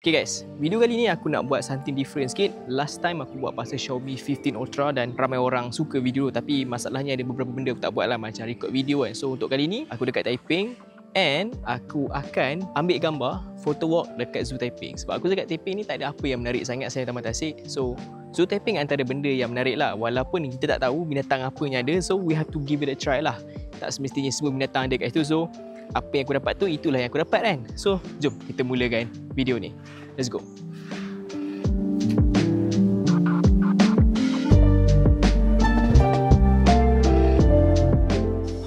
Okay guys, video kali ni aku nak buat something different sikit. Last time aku buat pasal Xiaomi 15 Ultra dan ramai orang suka video, tapi masalahnya ada beberapa benda aku tak buat lah, macam record video kan. So untuk kali ni aku dekat Taiping and aku akan ambil gambar photo walk dekat Zoo Taiping. Sebab aku dekat Taiping ni tak ada apa yang menarik sangat saya Taman Tasik. So Zoo Taiping antara benda yang menarik lah, walaupun kita tak tahu binatang apa yang ada. So we have to give it a try lah. Tak semestinya semua binatang ada kat situ. So apa yang aku dapat tu, itulah yang aku dapat kan. So jom kita mulakan video ni. Let's go.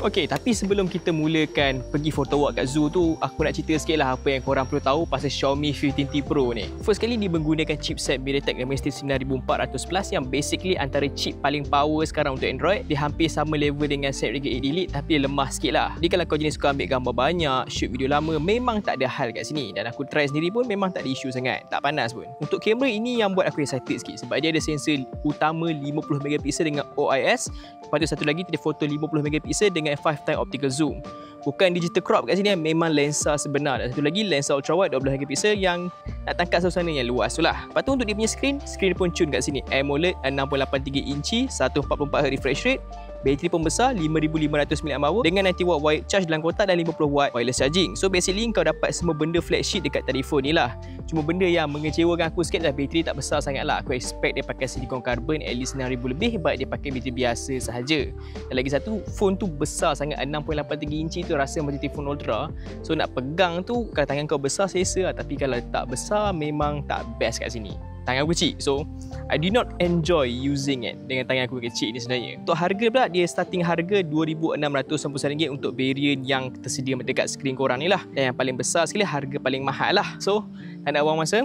Okay, tapi sebelum kita mulakan pergi photo walk kat zoo tu, aku nak cerita sikit lah apa yang korang perlu tahu pasal Xiaomi 15T Pro ni. First kali dia menggunakan chipset MediaTek Dimensity 9400 Plus yang basically antara chip paling power sekarang untuk Android. Dia hampir sama level dengan Snapdragon 8 Elite, tapi dia lemah sikit lah. Jadi kalau kau jenis suka ambil gambar banyak, shoot video lama, memang tak ada hal kat sini. Dan aku try sendiri pun memang tak ada isu sangat, tak panas pun. Untuk kamera ini yang buat aku excited sikit, sebab dia ada sensor utama 50MP dengan OIS. Lepas tu satu lagi dia foto 50MP dengan 5x optical zoom. Bukan digital crop kat sini, memang lensa sebenar. Dan satu lagi lensa ultra wide 12MP yang nak tangkap suasana yang luas tu lah. Lepas tu untuk dia punya screen pun cun kat sini. AMOLED 6.83 inci, 144Hz refresh rate. Bateri pun besar 5500 mAh dengan 90W wired charge dalam kotak dan 50W wireless charging. So basically kau dapat semua benda flagship dekat telefon ni lah. Cuma benda yang mengecewakan aku sikit lah, bateri tak besar sangat lah. Aku expect dia pakai silicon carbon at least 6000 lebih, but dia pakai bateri biasa sahaja. Dan lagi satu, phone tu besar sangat, 6.83 inci tu rasa macam telefon ultra. So nak pegang tu, kalau tangan kau besar selesa lah, tapi kalau tak besar memang tak best kat sini. Tangan aku kecil, so I did not enjoy using it dengan tangan aku kecil ni sebenarnya. Untuk harga pula, dia starting harga RM2,690 untuk variant yang tersedia dekat skrin korang ni lah. Dan yang paling besar sekali, harga paling mahal lah. So tak nak buang masa,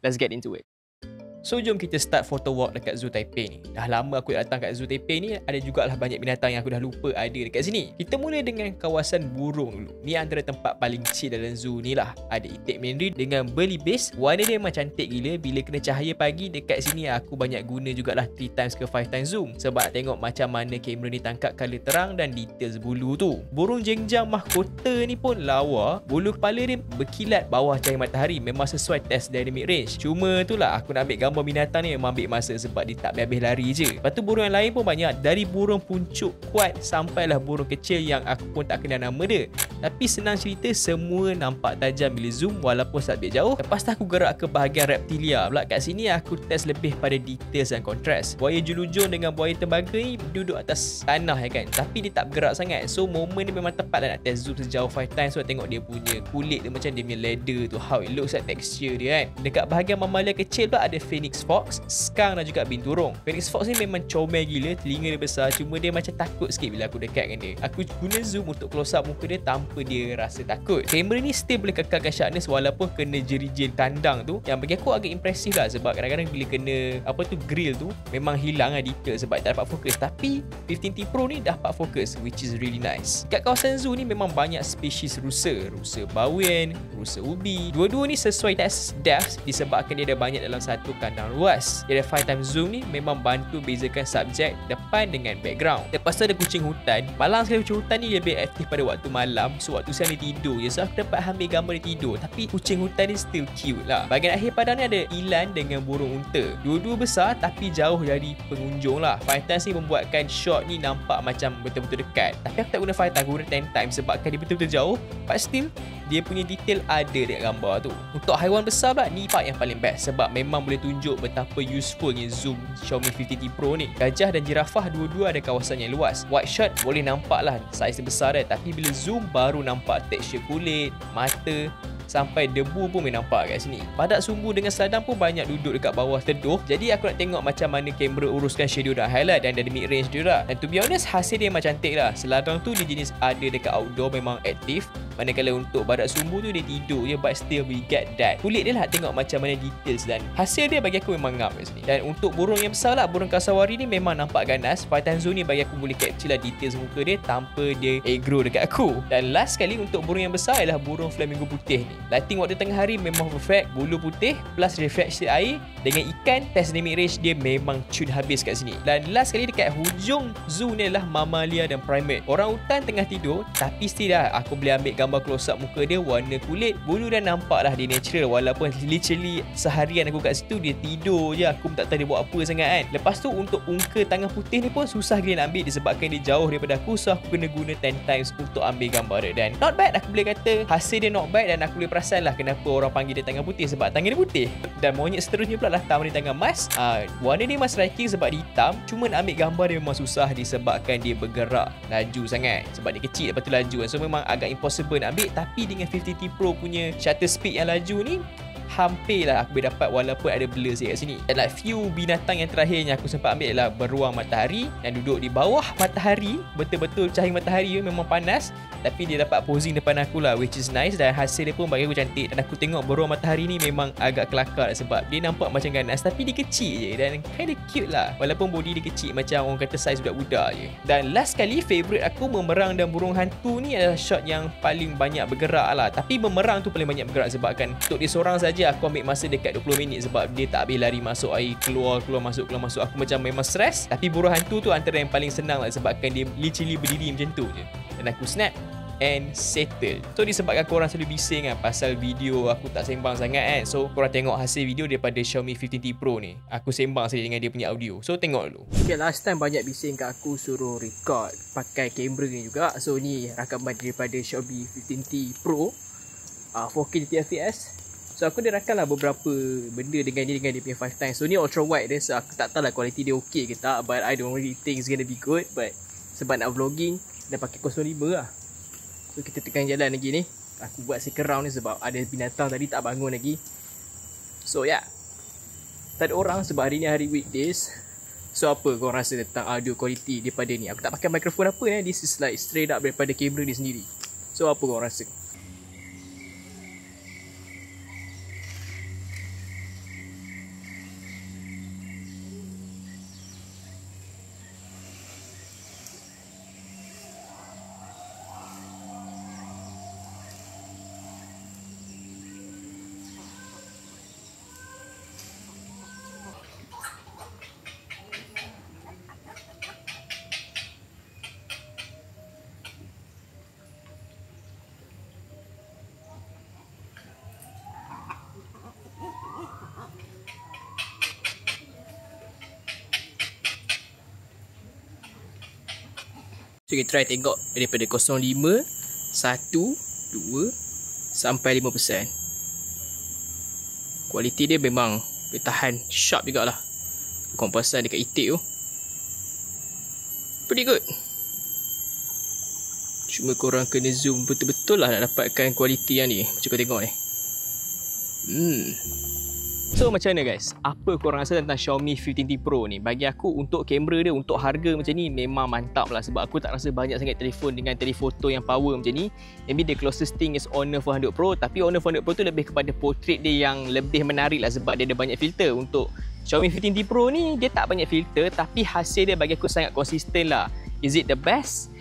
let's get into it. So jom kita start photo walk dekat Zoo Taiping ni. Dah lama aku datang kat Zoo Taiping ni, ada jugalah banyak binatang yang aku dah lupa ada dekat sini. Kita mula dengan kawasan burung dulu. Ni antara tempat paling kecil dalam zoo ni lah. Ada itik mandarin dengan burly bass. Warna dia memang cantik gila. Bila kena cahaya pagi dekat sini, aku banyak guna jugalah 3x ke 5x zoom, sebab nak tengok macam mana kamera ni tangkap color terang dan details bulu tu. Burung jengjang mahkota ni pun lawa. Bulu kepala dia berkilat bawah cahaya matahari. Memang sesuai test dynamic range. Cuma tu lah, aku nak ambil gambar binatang ni memang ambil masa sebab dia tak habis lari je. Lepas tu burung yang lain pun banyak, dari burung puncuk kuat sampailah burung kecil yang aku pun tak kenal nama dia. Tapi senang cerita, semua nampak tajam bila zoom walaupun sabit jauh. Lepas tu aku gerak ke bahagian reptilia pula. Kat sini aku test lebih pada details dan kontras. Buaya julujung dengan buaya tembaga ni duduk atas tanah kan, tapi dia tak bergerak sangat. So momen ni memang tepat lah nak test zoom sejauh 5x. So tengok dia punya kulit dia macam dia punya leather tu, how it looks like texture dia kan. Dekat bahagian mamalia kecil pula ada Phoenix Fox, skunk dan juga binturong. Phoenix Fox ni memang comel gila, telinga dia besar, cuma dia macam takut sikit bila aku dekat dengan dia. Aku guna zoom untuk close up muka dia tanpa dia rasa takut. Kamera ni still boleh kekalkan sharpness walaupun kena jerijin kandang tu, yang bagi aku agak impresif lah, sebab kadang-kadang bila kena grill tu memang hilang lah detail sebab tak dapat fokus. Tapi 15T Pro ni dapat fokus, which is really nice. Kat kawasan zoo ni memang banyak spesies rusa bawen, rusa ubi. Dua-dua ni sesuai test depth disebabkan dia ada banyak dalam satu kandang luas. Dia ada 5x zoom ni memang bantu bezakan subjek depan dengan background. Lepas tu ada kucing hutan. Malang sekali kucing hutan ni lebih aktif pada waktu malam. So waktu siang dia tidur je, so aku dapat ambil gambar dia tidur. Tapi kucing hutan ni still cute lah. Bahagian akhir padang ni ada ilan dengan burung unta. Dua-dua besar tapi jauh dari pengunjung lah. 5x ni membuatkan shot ni nampak macam betul-betul dekat. Tapi aku tak guna 5x, aku guna 10x sebabkan dia betul-betul jauh, but still dia punya detail ada dekat gambar tu. Untuk haiwan besar pula, ni part yang paling best sebab memang boleh tunjuk betapa usefulnya zoom Xiaomi 15T Pro ni. Gajah dan jirafah dua-dua ada kawasan yang luas. Wide shot boleh nampak lah saiz besar dia, tapi bila zoom baru nampak tekstur kulit, mata, sampai debu pun boleh nampak kat sini. Badak sumbu dengan seladang pun banyak duduk dekat bawah teduh. Jadi aku nak tengok macam mana kamera uruskan shadow dan highlight dan dynamic range dia lah. Dan to be honest, hasil dia memang cantik lah. Seladang tu dia jenis ada dekat outdoor, memang aktif. Manakala untuk badak sumbu tu dia tidur je, but still we get that. Kulit dia lah tengok macam mana details, dan hasil dia bagi aku memang ngap kat sini. Dan untuk burung yang besar lah, burung kasawari ni memang nampak ganas. 5x zoom ni bagi aku boleh capture lah details muka dia tanpa dia aggro dekat aku. Dan last sekali untuk burung yang besar ialah burung flamingo putih ni. Lighting waktu tengah hari memang perfect. Bulu putih plus refleksi air dengan ikan, test dynamic range dia memang cun habis kat sini. Dan last sekali dekat hujung zoo ni adalah mamalia dan primate. Orang hutan tengah tidur, tapi still lah aku boleh ambil gambar gambar close up muka dia, warna kulit, bulu dah nampak lah dia natural. Walaupun literally seharian aku kat situ dia tidur je, aku pun tak tahu dia buat apa sangat kan. Lepas tu untuk ungka tangan putih ni pun susah gila nak ambil disebabkan dia jauh daripada aku, so aku kena guna 10 times untuk ambil gambar dia. Dan not bad, aku boleh kata hasil dia not bad, dan aku boleh perasan lah kenapa orang panggil dia tangan putih, sebab tangan dia putih. Dan monyet seterusnya pula lah taman di tangan Mas. Warna dia memang striking sebab dia hitam, cuma nak ambil gambar dia memang susah disebabkan dia bergerak laju sangat, sebab dia kecil lepas tu laju kan. So memang agak impossible nak ambil. Tapi dengan 50T Pro punya shutter speed yang laju ni, hampir lah aku boleh dapat walaupun ada blur sikit kat sini. Dan like few binatang yang terakhir yang aku sempat ambil adalah beruang matahari yang duduk di bawah matahari. Betul-betul cahaya matahari memang panas, tapi dia dapat posing depan aku lah, which is nice. Dan hasil dia pun bagi aku cantik. Dan aku tengok beruang matahari ni memang agak kelakar sebab dia nampak macam ganas tapi dia kecil je dan kinda cute lah. Walaupun body dia kecil macam orang kata saiz budak-budak je. Dan last kali favourite aku memerang dan burung hantu ni adalah shot yang paling banyak bergerak lah. Tapi memerang tu paling banyak bergerak sebabkan untuk dia seorang saja aku ambil masa dekat 20 minit sebab dia tak habis lari masuk air, keluar masuk. Aku macam memang stres. Tapi burung hantu tu antara yang paling senang lah sebabkan dia literally berdiri macam tu je. Dan aku snap and settle. So disebabkan korang selalu bising kan pasal video aku tak sembang sangat kan. So korang tengok hasil video daripada Xiaomi 15T Pro ni. Aku sembang saja dengan dia punya audio. So tengok dulu. Okay, last time banyak bising kat aku suruh record pakai kamera ni juga. So ni rakaman daripada Xiaomi 15T Pro 4K 30 fps. So aku dah rakam lah beberapa benda dengan dia punya 5 times. So ni ultra wide dia, so aku tak tahu lah kualiti dia okey ke tak, but I don't really think it's gonna be good. But sebab nak vlogging dah pakai 05 lah. So kita tekan jalan lagi ni. Aku buat second round ni sebab ada binatang tadi tak bangun lagi. So yeah, tak ada orang sebab hari ni hari weekdays. So apa korang rasa tentang audio quality daripada ni? Aku tak pakai mikrofon apa ni. This is like straight up daripada kamera ni sendiri. So apa korang rasa? So kita try tengok daripada 05, 1, 2 sampai 5%. Kualiti dia memang boleh tahan sharp jugalah. Kompasan dekat itik tu pretty good. Cuma korang kena zoom betul-betul lah nak dapatkan kualiti yang ni. Macam kau tengok ni. So macam mana guys? Apa korang rasa tentang Xiaomi 15T Pro ni? Bagi aku untuk kamera dia, untuk harga macam ni memang mantap lah. Sebab aku tak rasa banyak sangat telefon dengan telefoto yang power macam ni. Maybe the closest thing is Honor 400 Pro. Tapi Honor 400 Pro tu lebih kepada portrait dia yang lebih menarik lah sebab dia ada banyak filter. Untuk Xiaomi 15T Pro ni dia tak banyak filter, tapi hasil dia bagi aku sangat konsisten lah. Is it the best?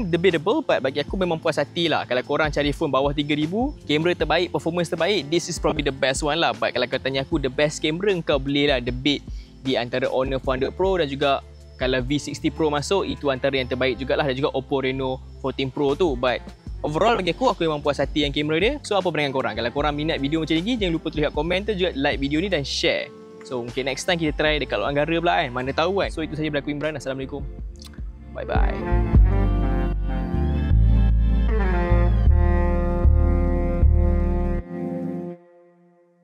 Debatable, but bagi aku memang puas hati lah. Kalau korang cari phone bawah 3000, kamera terbaik, performance terbaik, this is probably the best one lah. But kalau kau tanya aku the best kamera, kau boleh lah debate di antara Honor 400 Pro dan juga kalau V60 Pro masuk, itu antara yang terbaik jugalah. Dan juga Oppo Reno 14 Pro tu. But overall bagi aku memang puas hati yang kamera dia. So apa pandangan korang? Kalau korang minat video macam ni, jangan lupa tulis kat komen tu, juga like video ni dan share. So mungkin next time kita try dekat Luar Anggara pula kan, mana tahu kan. So itu saja berlaku Imran. Assalamualaikum. Bye bye.